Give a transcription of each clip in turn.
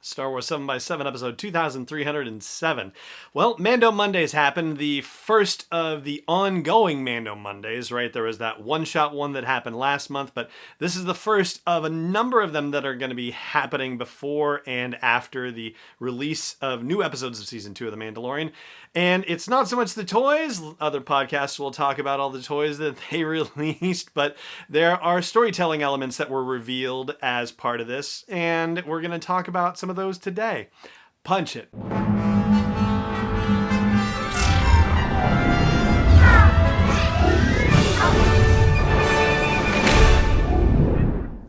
Star Wars 7x7, episode 2307. Well, Mando Mondays happened, the first of the ongoing Mando Mondays, right? There was that one-shot one that happened last month, but this is the first of a number of them that are going to be happening before and after the release of new episodes of Season 2 of The Mandalorian. And it's not so much the toys. Other podcasts will talk about all the toys that they released, but there are storytelling elements that were revealed as part of this, and we're going to talk about some of those today. Punch it.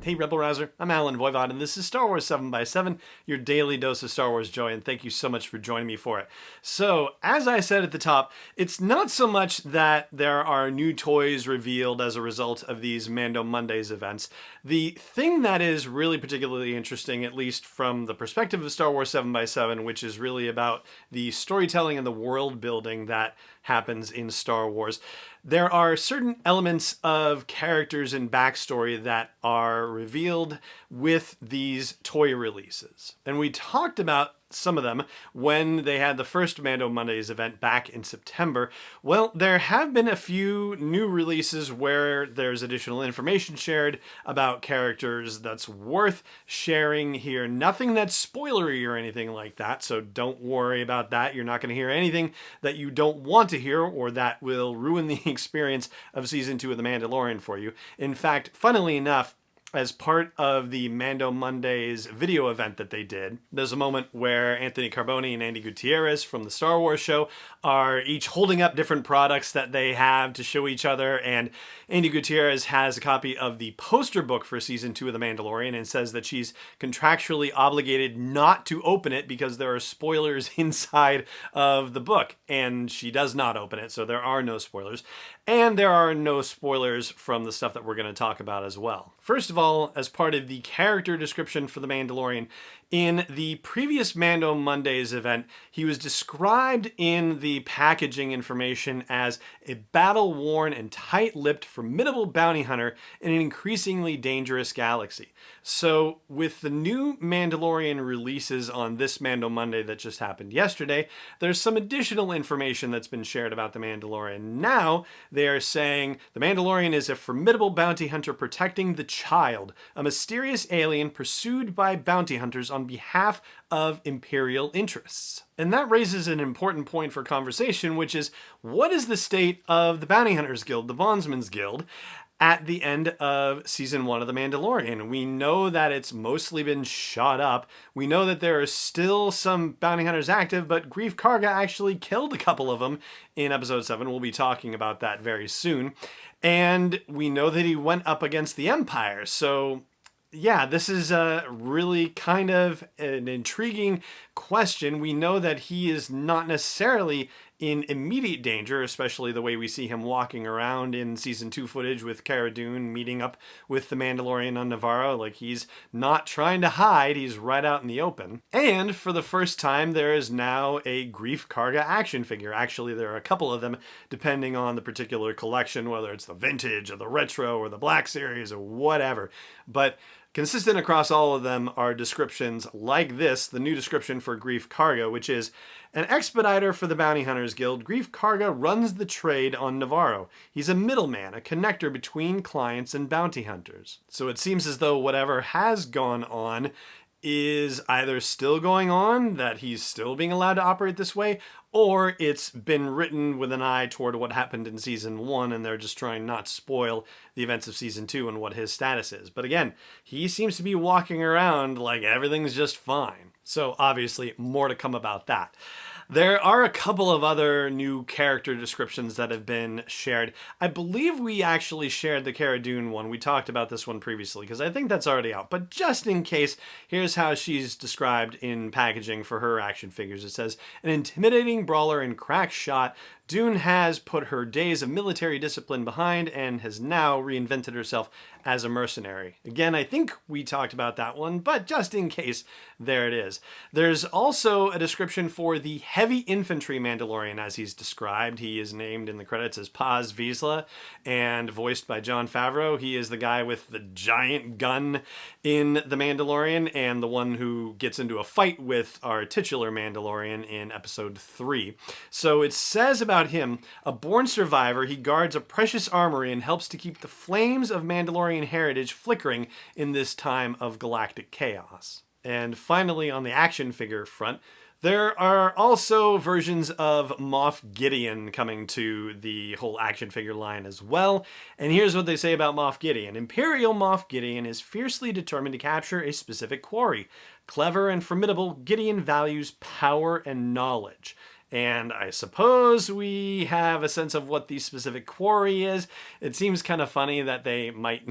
Hey Rebel Rouser, I'm Alan Voivod, and this is Star Wars 7x7, your daily dose of Star Wars joy, and thank you so much for joining me for it. So, as I said at the top, it's not so much that there are new toys revealed as a result of these Mando Mondays events. The thing that is really particularly interesting, at least from the perspective of Star Wars 7x7, which is really about the storytelling and the world building that happens in Star Wars, there are certain elements of characters and backstory that are revealed with these toy releases. And we talked about some of them when they had the first Mando Mondays event back in September. Well, there have been a few new releases where there's additional information shared about characters that's worth sharing here. Nothing that's spoilery or anything like that, so don't worry about that. You're not going to hear anything that you don't want to hear or that will ruin the experience of Season 2 of The Mandalorian for you. In fact, funnily enough, as part of the Mando Mondays video event that they did, there's a moment where Anthony Carboni and Andy Gutierrez from the Star Wars show are each holding up different products that they have to show each other, and Andy Gutierrez has a copy of the poster book for Season 2 of The Mandalorian and says that she's contractually obligated not to open it because there are spoilers inside of the book, and she does not open it, so there are no spoilers. And there are no spoilers from the stuff that we're going to talk about as well. First of all, as part of the character description for The Mandalorian, in the previous Mando Mondays event, he was described in the packaging information as a battle-worn and tight-lipped, formidable bounty hunter in an increasingly dangerous galaxy. So, with the new Mandalorian releases on this Mando Monday that just happened yesterday, there's some additional information that's been shared about the Mandalorian. Now, they are saying the Mandalorian is a formidable bounty hunter protecting the Child, a mysterious alien pursued by bounty hunters on behalf of Imperial interests. And that raises an important point for conversation, which is, what is the state of the Bounty Hunters Guild, the Bondsman's Guild, at the end of Season 1 of The Mandalorian? We know that it's mostly been shot up. We know that there are still some bounty hunters active, but Greef Karga actually killed a couple of them in Episode 7. We'll be talking about that very soon. And we know that he went up against the Empire, so yeah, this is a really kind of an intriguing question. We know that he is not necessarily in immediate danger, especially the way we see him walking around in Season 2 footage with Cara Dune meeting up with the Mandalorian on Navarro. Like, he's not trying to hide, he's right out in the open. And for the first time, there is now a Greef Karga action figure. Actually, there are a couple of them, depending on the particular collection, whether it's the vintage or the retro or the Black Series or whatever. But consistent across all of them are descriptions like this, the new description for Greef Karga, which is an expediter for the Bounty Hunters Guild. Greef Karga runs the trade on Navarro. He's a middleman, a connector between clients and bounty hunters. So it seems as though whatever has gone on is either still going on, that he's still being allowed to operate this way, or it's been written with an eye toward what happened in Season 1 and they're just trying not to spoil the events of Season 2 and what his status is. But again, he seems to be walking around like everything's just fine. So obviously, more to come about that. There are a couple of other new character descriptions that have been shared. I believe we actually shared the Cara Dune one. We talked about this one previously because I think that's already out. But just in case, here's how she's described in packaging for her action figures. It says, an intimidating brawler and crack shot, Dune has put her days of military discipline behind and has now reinvented herself as a mercenary. Again, I think we talked about that one, but just in case, there it is. There's also a description for the heavy infantry Mandalorian as he's described. He is named in the credits as Paz Vizsla and voiced by Jon Favreau. He is the guy with the giant gun in The Mandalorian and the one who gets into a fight with our titular Mandalorian in episode 3. So it says about him, a born survivor, he guards a precious armory and helps to keep the flames of Mandalorian heritage flickering in this time of galactic chaos. And finally, on the action figure front, there are also versions of Moff Gideon coming to the whole action figure line as well. And here's what they say about Moff Gideon. Imperial Moff Gideon is fiercely determined to capture a specific quarry. Clever and formidable, Gideon values power and knowledge. And I suppose we have a sense of what the specific quarry is. It seems kind of funny that they might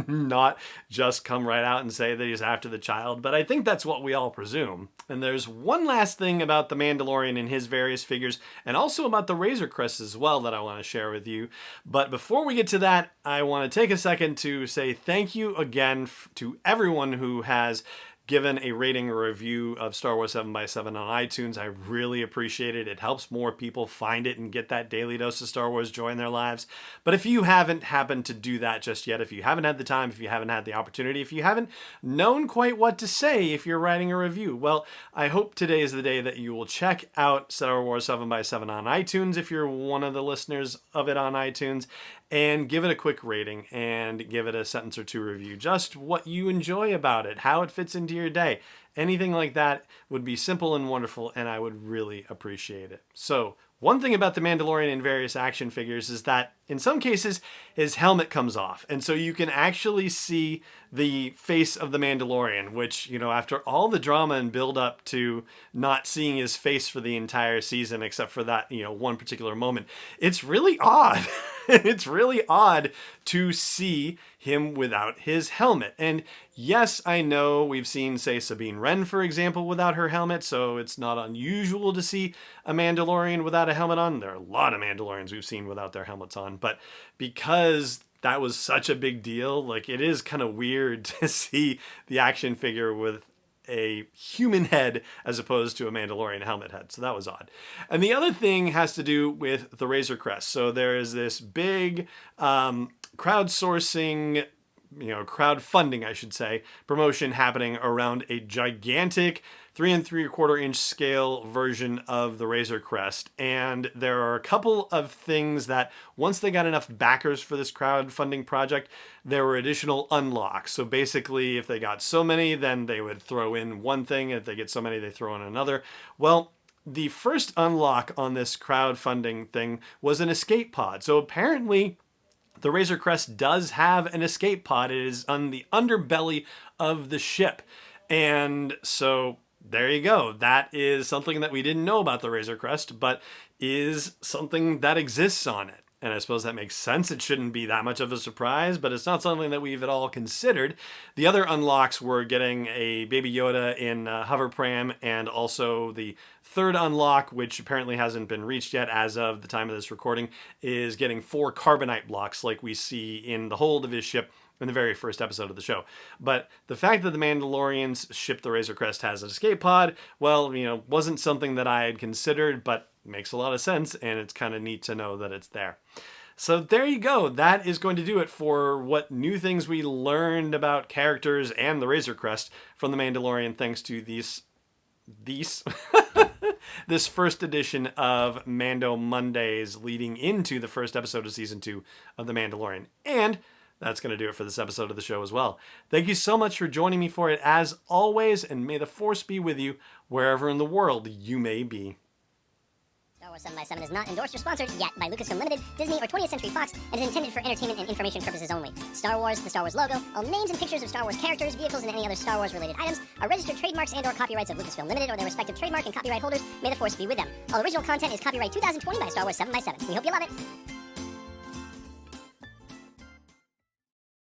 not just come right out and say that he's after the child, but I think that's what we all presume. And there's one last thing about the Mandalorian and his various figures, and also about the Razor Crest as well, that I want to share with you. But before we get to that, I want to take a second to say thank you again to everyone who has given a rating or review of Star Wars 7x7 on iTunes. I really appreciate it. It helps more people find it and get that daily dose of Star Wars joy in their lives. But if you haven't happened to do that just yet, if you haven't had the time, if you haven't had the opportunity, if you haven't known quite what to say if you're writing a review, well, I hope today is the day that you will check out Star Wars 7x7 on iTunes if you're one of the listeners of it on iTunes, and give it a quick rating and give it a sentence or two review. Just what you enjoy about it, how it fits into your day. Anything like that would be simple and wonderful, and I would really appreciate it. So, one thing about the Mandalorian and various action figures is that in some cases his helmet comes off, and so you can actually see the face of the Mandalorian, which, you know, after all the drama and build up to not seeing his face for the entire season except for that, you know, one particular moment, it's really odd. It's really odd to see him without his helmet. And yes, I know we've seen, say, Sabine Wren, for example, without her helmet, so it's not unusual to see a Mandalorian without a helmet on. There are a lot of Mandalorians we've seen without their helmets on, but because that was such a big deal, like, it is kind of weird to see the action figure with a human head as opposed to a Mandalorian helmet head. So that was odd. And the other thing has to do with the Razor Crest. So there is this big crowdsourcing, crowdfunding, I should say, promotion happening around a gigantic 3 3/4 inch scale version of the Razor Crest. And there are a couple of things that once they got enough backers for this crowdfunding project, there were additional unlocks. So basically, if they got so many, then they would throw in one thing. If they get so many, they throw in another. Well, the first unlock on this crowdfunding thing was an escape pod. So apparently, the Razor Crest does have an escape pod. It is on the underbelly of the ship. And so there you go. That is something that we didn't know about the Razor Crest, but is something that exists on it. And I suppose that makes sense. It shouldn't be that much of a surprise, but it's not something that we've at all considered. The other unlocks were getting a Baby Yoda in hover pram, and also the third unlock, which apparently hasn't been reached yet as of the time of this recording, is getting 4 carbonite blocks like we see in the hold of his ship in the very first episode of the show. But the fact that the Mandalorian's ship, the Razor Crest, has an escape pod, well, wasn't something that I had considered, but makes a lot of sense, and it's kind of neat to know that it's there. So there you go. That is going to do it for what new things we learned about characters and the Razor Crest from The Mandalorian, thanks to this first edition of Mando Mondays leading into the first episode of Season 2 of The Mandalorian. And that's going to do it for this episode of the show as well. Thank you so much for joining me for it as always, and may the Force be with you wherever in the world you may be. Star Wars 7x7 is not endorsed or sponsored yet by Lucasfilm Limited, Disney, or 20th Century Fox, and is intended for entertainment and information purposes only. Star Wars, the Star Wars logo, all names and pictures of Star Wars characters, vehicles, and any other Star Wars-related items are registered trademarks and/or copyrights of Lucasfilm Limited or their respective trademark and copyright holders. May the Force be with them. All original content is copyright 2020 by Star Wars 7x7. We hope you love it.